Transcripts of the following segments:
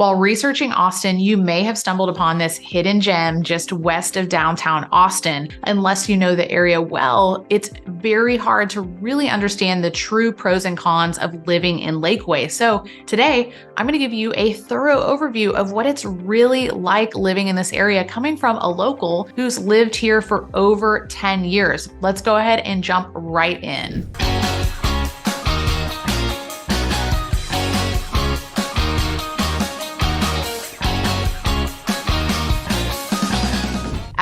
While researching Austin, you may have stumbled upon this hidden gem just west of downtown Austin. Unless you know the area well, it's very hard to really understand the true pros and cons of living in Lakeway. So today, I'm going to give you a thorough overview of what it's really like living in this area, coming from a local who's lived here for over 10 years. Let's go ahead and jump right in.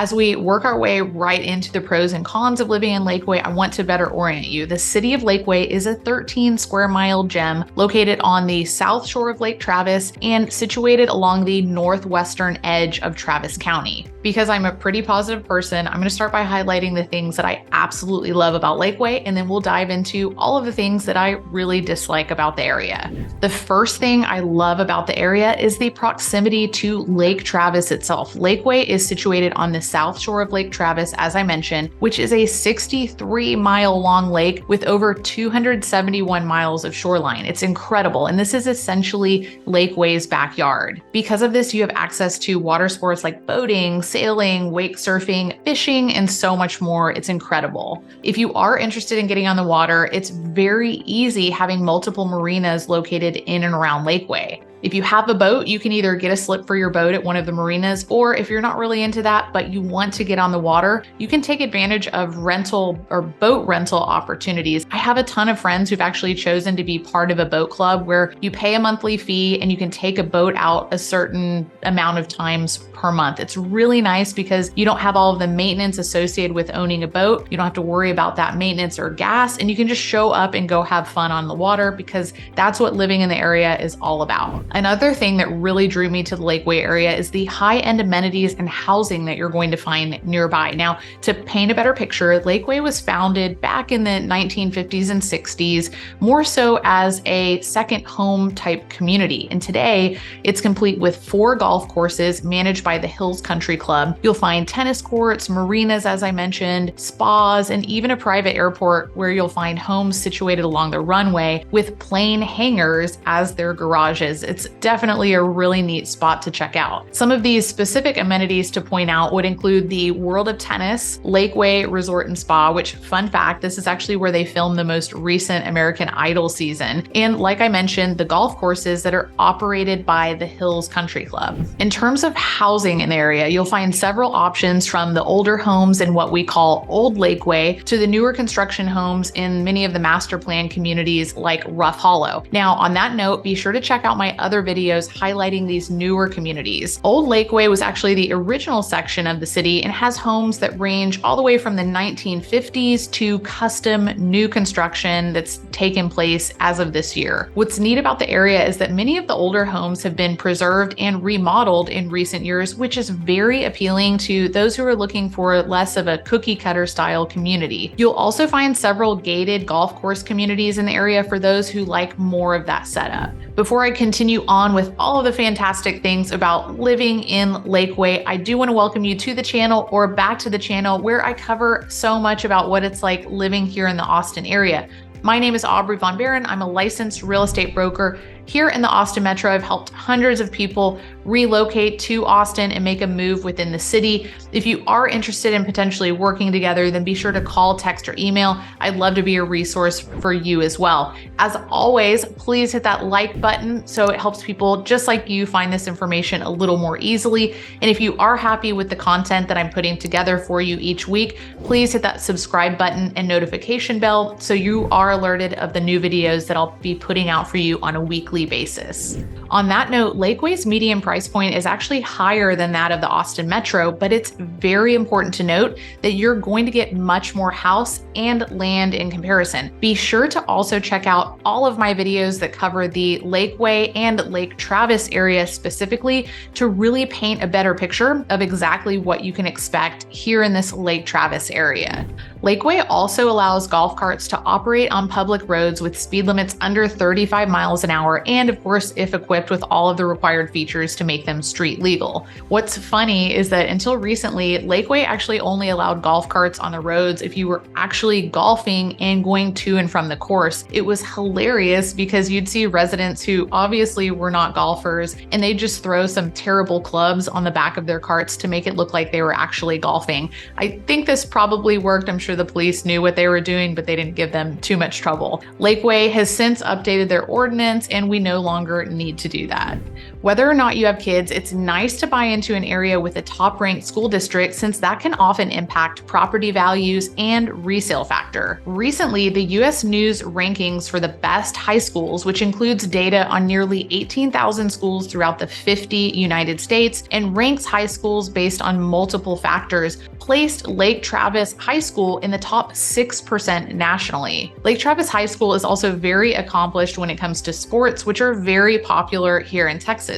As we work our way right into the pros and cons of living in Lakeway, I want to better orient you. The city of Lakeway is a 13 square mile gem located on the south shore of Lake Travis and situated along the northwestern edge of Travis County. Because I'm a pretty positive person, I'm going to start by highlighting the things that I absolutely love about Lakeway, and then we'll dive into all of the things that I really dislike about the area. The first thing I love about the area is the proximity to Lake Travis itself. Lakeway is situated on the south shore of Lake Travis, as I mentioned, which is a 63-mile long lake with over 271 miles of shoreline. It's incredible, and this is essentially Lakeway's backyard. Because of this, you have access to water sports like boating, sailing, wake surfing, fishing, and so much more. It's incredible. If you are interested in getting on the water, it's very easy having multiple marinas located in and around Lakeway. If you have a boat, you can either get a slip for your boat at one of the marinas, or if you're not really into that, but you want to get on the water, you can take advantage of rental or boat rental opportunities. I have a ton of friends who've actually chosen to be part of a boat club where you pay a monthly fee and you can take a boat out a certain amount of times per month. It's really nice because you don't have all of the maintenance associated with owning a boat. You don't have to worry about that maintenance or gas, and you can just show up and go have fun on the water because that's what living in the area is all about. Another thing that really drew me to the Lakeway area is the high-end amenities and housing that you're going to find nearby. Now, to paint a better picture, Lakeway was founded back in the 1950s and 60s, more so as a second home type community. And today, it's complete with 4 golf courses managed by the Hills Country Club. You'll find tennis courts, marinas, as I mentioned, spas, and even a private airport where you'll find homes situated along the runway with plane hangars as their garages. It's definitely a really neat spot to check out. Some of these specific amenities to point out would include the World of Tennis, Lakeway Resort and Spa, which, fun fact, this is actually where they filmed the most recent American Idol season. And like I mentioned, the golf courses that are operated by the Hills Country Club. In terms of housing in the area, you'll find several options from the older homes in what we call Old Lakeway to the newer construction homes in many of the master plan communities like Rough Hollow. Now, on that note, be sure to check out my other videos highlighting these newer communities. Old Lakeway was actually the original section of the city and has homes that range all the way from the 1950s to custom new construction that's taken place as of this year. What's neat about the area is that many of the older homes have been preserved and remodeled in recent years, which is very appealing to those who are looking for less of a cookie cutter style community. You'll also find several gated golf course communities in the area for those who like more of that setup. Before I continue on with all of the fantastic things about living in Lakeway, I do want to welcome you to the channel or back to the channel where I cover so much about what it's like living here in the Austin area. My name is Aubrey von Behren. I'm a licensed real estate broker. Here in the Austin Metro, I've helped hundreds of people relocate to Austin and make a move within the city. If you are interested in potentially working together, then be sure to call, text, or email. I'd love to be a resource for you as well. As always, please hit that like button so it helps people just like you find this information a little more easily. And if you are happy with the content that I'm putting together for you each week, please hit that subscribe button and notification bell so you are alerted of the new videos that I'll be putting out for you on a weekly basis. On that note, Lakeway's median price point is actually higher than that of the Austin Metro, but it's very important to note that you're going to get much more house and land in comparison. Be sure to also check out all of my videos that cover the Lakeway and Lake Travis area specifically to really paint a better picture of exactly what you can expect here in this Lake Travis area. Lakeway also allows golf carts to operate on public roads with speed limits under 35 miles an hour and of course, if equipped with all of the required features to make them street legal. What's funny is that until recently, Lakeway actually only allowed golf carts on the roads if you were actually golfing and going to and from the course. It was hilarious because you'd see residents who obviously were not golfers and they'd just throw some terrible clubs on the back of their carts to make it look like they were actually golfing. I think this probably worked. I'm sure the police knew what they were doing, but they didn't give them too much trouble. Lakeway has since updated their ordinance and we no longer need to do that. Whether or not you have kids, it's nice to buy into an area with a top-ranked school district since that can often impact property values and resale factor. Recently, the U.S. News rankings for the best high schools, which includes data on nearly 18,000 schools throughout the 50 United States and ranks high schools based on multiple factors, placed Lake Travis High School in the top 6% nationally. Lake Travis High School is also very accomplished when it comes to sports, which are very popular here in Texas.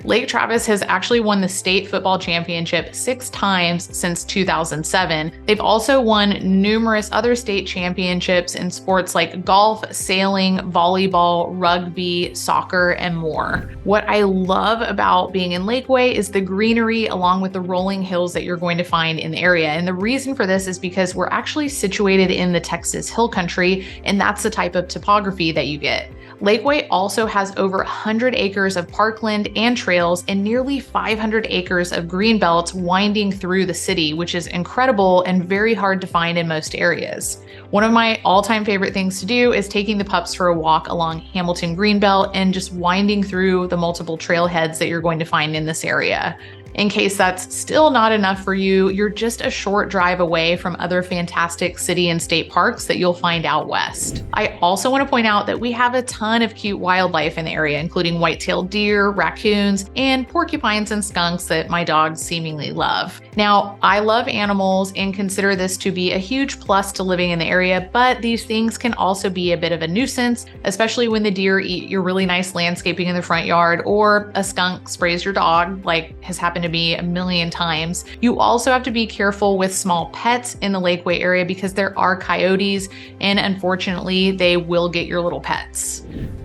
Lake Travis has actually won the state football championship 6 times since 2007. They've also won numerous other state championships in sports like golf, sailing, volleyball, rugby, soccer, and more. What I love about being in Lakeway is the greenery along with the rolling hills that you're going to find in the area. And the reason for this is because we're actually situated in the Texas Hill Country, and that's the type of topography that you get. Lakeway also has over 100 acres of parkland and trails and nearly 500 acres of green belts winding through the city, which is incredible and very hard to find in most areas. One of my all-time favorite things to do is taking the pups for a walk along Hamilton Greenbelt and just winding through the multiple trailheads that you're going to find in this area. In case that's still not enough for you, you're just a short drive away from other fantastic city and state parks that you'll find out west. I also want to point out that we have a ton of cute wildlife in the area, including white-tailed deer, raccoons, and porcupines and skunks that my dogs seemingly love. Now, I love animals and consider this to be a huge plus to living in the area, but these things can also be a bit of a nuisance, especially when the deer eat your really nice landscaping in the front yard or a skunk sprays your dog, like has happened to me a million times. You also have to be careful with small pets in the Lakeway area because there are coyotes and unfortunately they will get your little pets.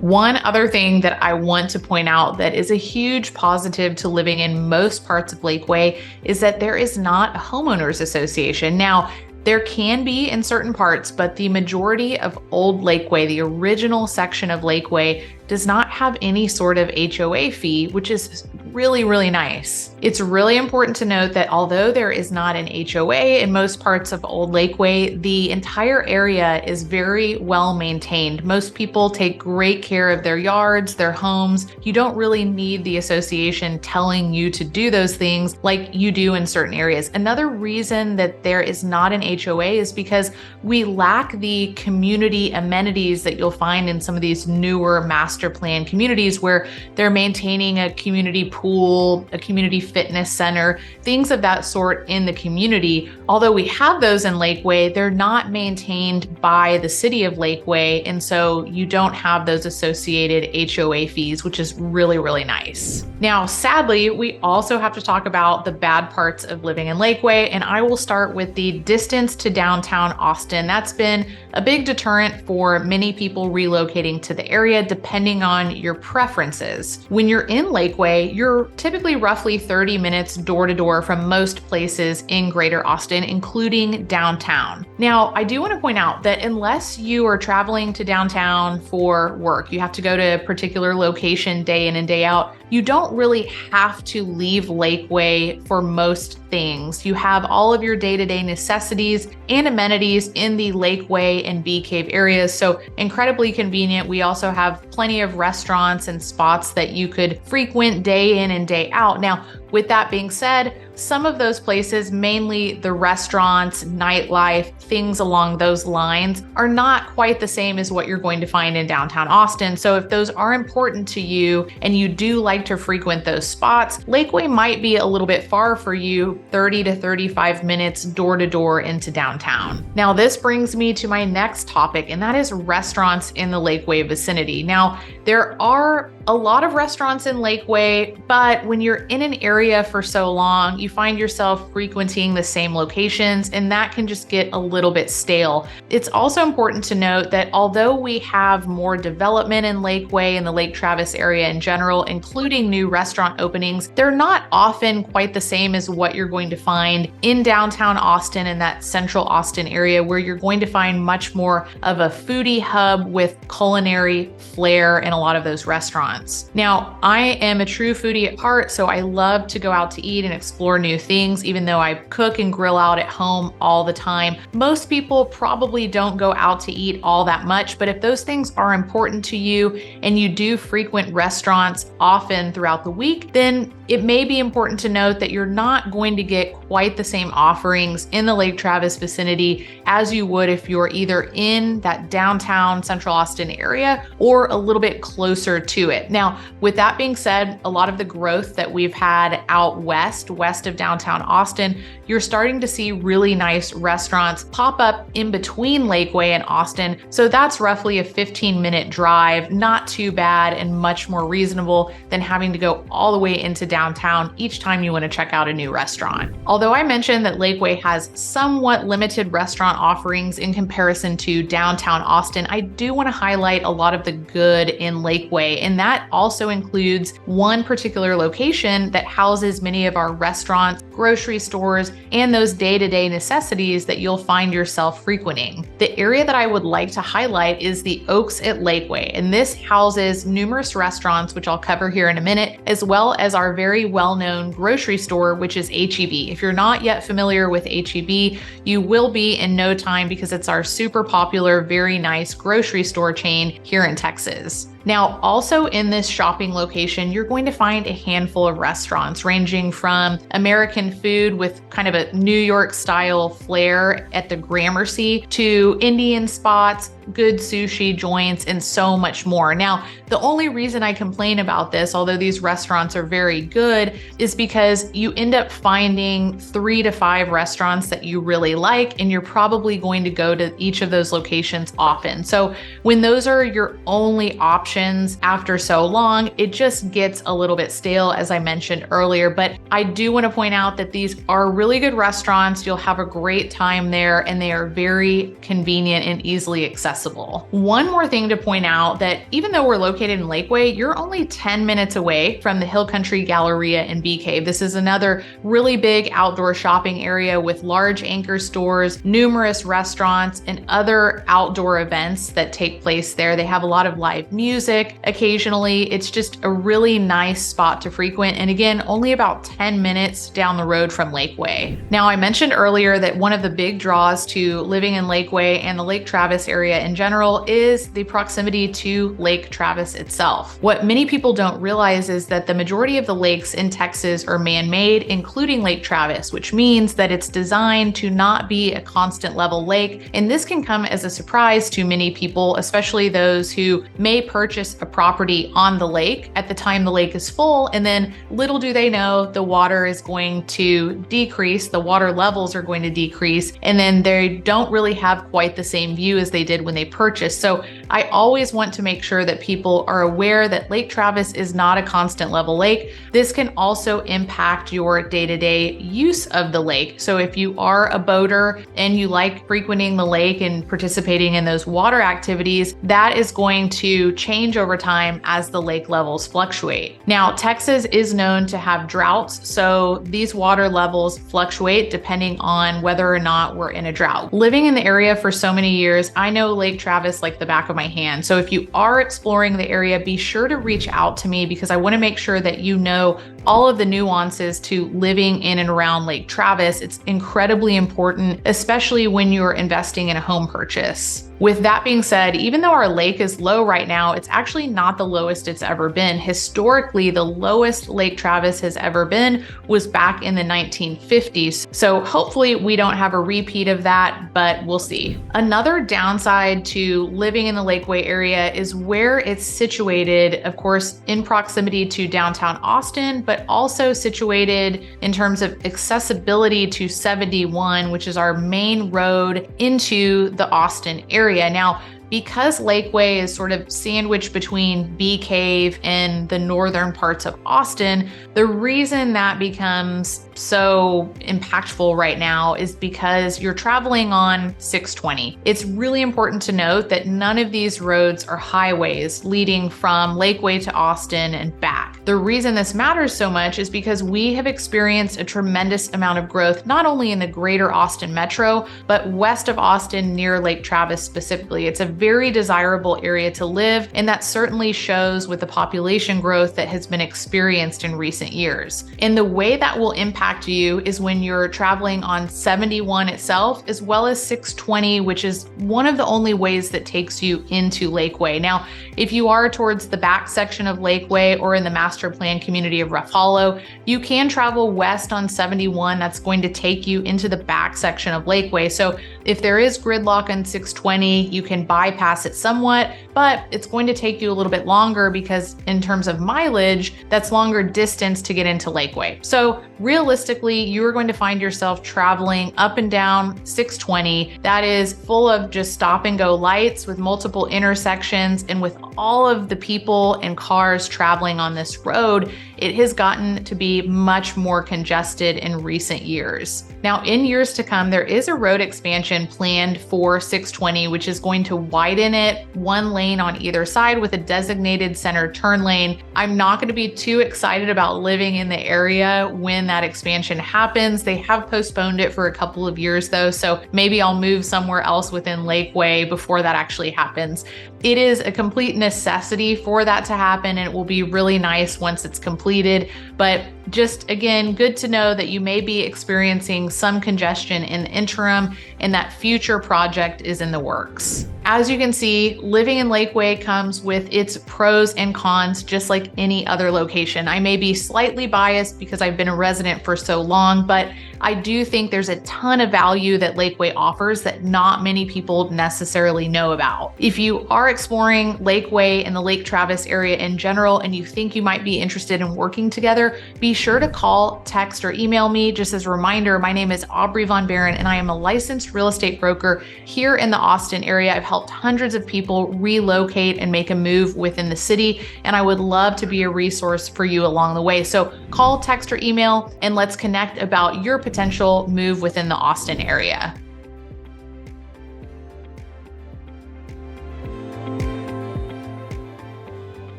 One other thing that I want to point out that is a huge positive to living in most parts of Lakeway is that there is not a homeowners association. Now, there can be in certain parts, but the majority of Old Lakeway, the original section of Lakeway, does not have any sort of HOA fee, which is really, really nice. It's really important to note that although there is not an HOA in most parts of Old Lakeway, the entire area is very well maintained. Most people take great care of their yards, their homes. You don't really need the association telling you to do those things like you do in certain areas. Another reason that there is not an HOA is because we lack the community amenities that you'll find in some of these newer master plan communities where they're maintaining a community pool, a community fitness center, things of that sort in the community. Although we have those in Lakeway, they're not maintained by the city of Lakeway. And so you don't have those associated HOA fees, which is really, really nice. Now, sadly, we also have to talk about the bad parts of living in Lakeway. And I will start with the distance to downtown Austin. That's been a big deterrent for many people relocating to the area, depending on your preferences. When you're in Lakeway, you're typically roughly 30 minutes door to door from most places in Greater Austin, including downtown. Now, I do want to point out that unless you are traveling to downtown for work, you have to go to a particular location day in and day out, you don't really have to leave Lakeway for most things. You have all of your day-to-day necessities and amenities in the Lakeway and Bee Cave areas, so incredibly convenient. We also have plenty of restaurants and spots that you could frequent day in and day out. Now, with that being said, some of those places, mainly the restaurants, nightlife, things along those lines, are not quite the same as what you're going to find in downtown Austin. So if those are important to you and you do like to frequent those spots, Lakeway might be a little bit far for you, 30 to 35 minutes door to door into downtown. Now, this brings me to my next topic, and that is restaurants in the Lakeway vicinity. Now, There are a lot of restaurants in Lakeway, but when you're in an area for so long, you find yourself frequenting the same locations, and that can just get a little bit stale. It's also important to note that although we have more development in Lakeway and the Lake Travis area in general, including new restaurant openings, they're not often quite the same as what you're going to find in downtown Austin and that central Austin area, where you're going to find much more of a foodie hub with culinary flair in a lot of those restaurants. Now, I am a true foodie at heart, so I love to go out to eat and explore new things, even though I cook and grill out at home all the time. Most people probably don't go out to eat all that much, but if those things are important to you and you do frequent restaurants often throughout the week, then it may be important to note that you're not going to get quite the same offerings in the Lake Travis vicinity as you would if you're either in that downtown Central Austin area or a little bit closer to it. Now, with that being said, a lot of the growth that we've had out west of downtown Austin, you're starting to see really nice restaurants pop up in between Lakeway and Austin. So that's roughly a 15-minute drive, not too bad and much more reasonable than having to go all the way into downtown each time you want to check out a new restaurant. Although I mentioned that Lakeway has somewhat limited restaurant offerings in comparison to downtown Austin, I do want to highlight a lot of the good in Lakeway, and that also includes one particular location that houses many of our restaurants, grocery stores, and those day-to-day necessities that you'll find yourself frequenting. The area that I would like to highlight is the Oaks at Lakeway, and this houses numerous restaurants, which I'll cover here in a minute, as well as our very well-known grocery store, which is H-E-B. If you're not yet familiar with H-E-B, you will be in no time because it's our super popular, very nice grocery store chain here in Texas. Now, also in this shopping location, you're going to find a handful of restaurants ranging from American food with kind of a New York style flair at the Gramercy to Indian spots, good sushi joints, and so much more. Now, the only reason I complain about this, although these restaurants are very good, is because you end up finding 3 to 5 restaurants that you really like, and you're probably going to go to each of those locations often. So when those are your only options after so long, it just gets a little bit stale, as I mentioned earlier. But I do want to point out that these are really good restaurants. You'll have a great time there, and they are very convenient and easily accessible. One more thing to point out, that even though we're located in Lakeway, you're only 10 minutes away from the Hill Country Galleria and Bee Cave. This is another really big outdoor shopping area with large anchor stores, numerous restaurants, and other outdoor events that take place there. They have a lot of live music. Occasionally, it's just a really nice spot to frequent. And again, only about 10 minutes down the road from Lakeway. Now, I mentioned earlier that one of the big draws to living in Lakeway and the Lake Travis area in general is the proximity to Lake Travis itself. What many people don't realize is that the majority of the lakes in Texas are man-made, including Lake Travis, which means that it's designed to not be a constant level lake. And this can come as a surprise to many people, especially those who may purchase a property on the lake at the time the lake is full, and then little do they know the water is going to decrease, the water levels are going to decrease, and then they don't really have quite the same view as they did when they purchased. So I always want to make sure that people are aware that Lake Travis is not a constant level lake. This can also impact your day-to-day use of the lake. So if you are a boater and you like frequenting the lake and participating in those water activities, that is going to change over time as the lake levels fluctuate. Now, Texas is known to have droughts, so these water levels fluctuate depending on whether or not we're in a drought. Living in the area for so many years, I know Lake Travis like the back of my hand. So if you are exploring the area, be sure to reach out to me because I want to make sure that you know all of the nuances to living in and around Lake Travis. It's incredibly important, especially when you're investing in a home purchase. With that being said, even though our lake is low right now, it's actually not the lowest it's ever been. Historically, the lowest Lake Travis has ever been was back in the 1950s. So hopefully we don't have a repeat of that, but we'll see. Another downside to living in the Lakeway area is where it's situated, of course, in proximity to downtown Austin, but also situated in terms of accessibility to 71, which is our main road into the Austin area. Now, because Lakeway is sort of sandwiched between Bee Cave and the northern parts of Austin, the reason that becomes so impactful right now is because you're traveling on 620. It's really important to note that none of these roads are highways leading from Lakeway to Austin and back. The reason this matters so much is because we have experienced a tremendous amount of growth, not only in the greater Austin metro, but west of Austin near Lake Travis specifically. It's a very desirable area to live, and that certainly shows with the population growth that has been experienced in recent years. And the way that will impact you is when you're traveling on 71 itself, as well as 620, which is one of the only ways that takes you into Lakeway. Now, if you are towards the back section of Lakeway or in the master plan community of Rough Hollow, you can travel west on 71. That's going to take you into the back section of Lakeway. So if there is gridlock on 620, you can bypass it somewhat, but it's going to take you a little bit longer because in terms of mileage, that's longer distance to get into Lakeway. So realistically, you are going to find yourself traveling up and down 620. That is full of just stop and go lights with multiple intersections, and with all of the people and cars traveling on this road, it has gotten to be much more congested in recent years. Now, in years to come, there is a road expansion planned for 620, which is going to widen it one lane on either side with a designated center turn lane. I'm not going to be too excited about living in the area when that expansion happens. They have postponed it for a couple of years though, so maybe I'll move somewhere else within Lakeway before that actually happens. It is a complete necessity for that to happen, and it will be really nice once it's completed. But just again, good to know that you may be experiencing some congestion in the interim and that future project is in the works. As you can see, living in Lakeway comes with its pros and cons, just like any other location. I may be slightly biased because I've been a resident for so long, but I do think there's a ton of value that Lakeway offers that not many people necessarily know about. If you are exploring Lakeway and the Lake Travis area in general, and you think you might be interested in working together, be sure to call, text, or email me. Just as a reminder, my name is Aubrey von Behren, and I am a licensed real estate broker here in the Austin area. I've helped hundreds of people relocate and make a move within the city, and I would love to be a resource for you along the way. So call, text, or email, and let's connect about your potential move within the Austin area.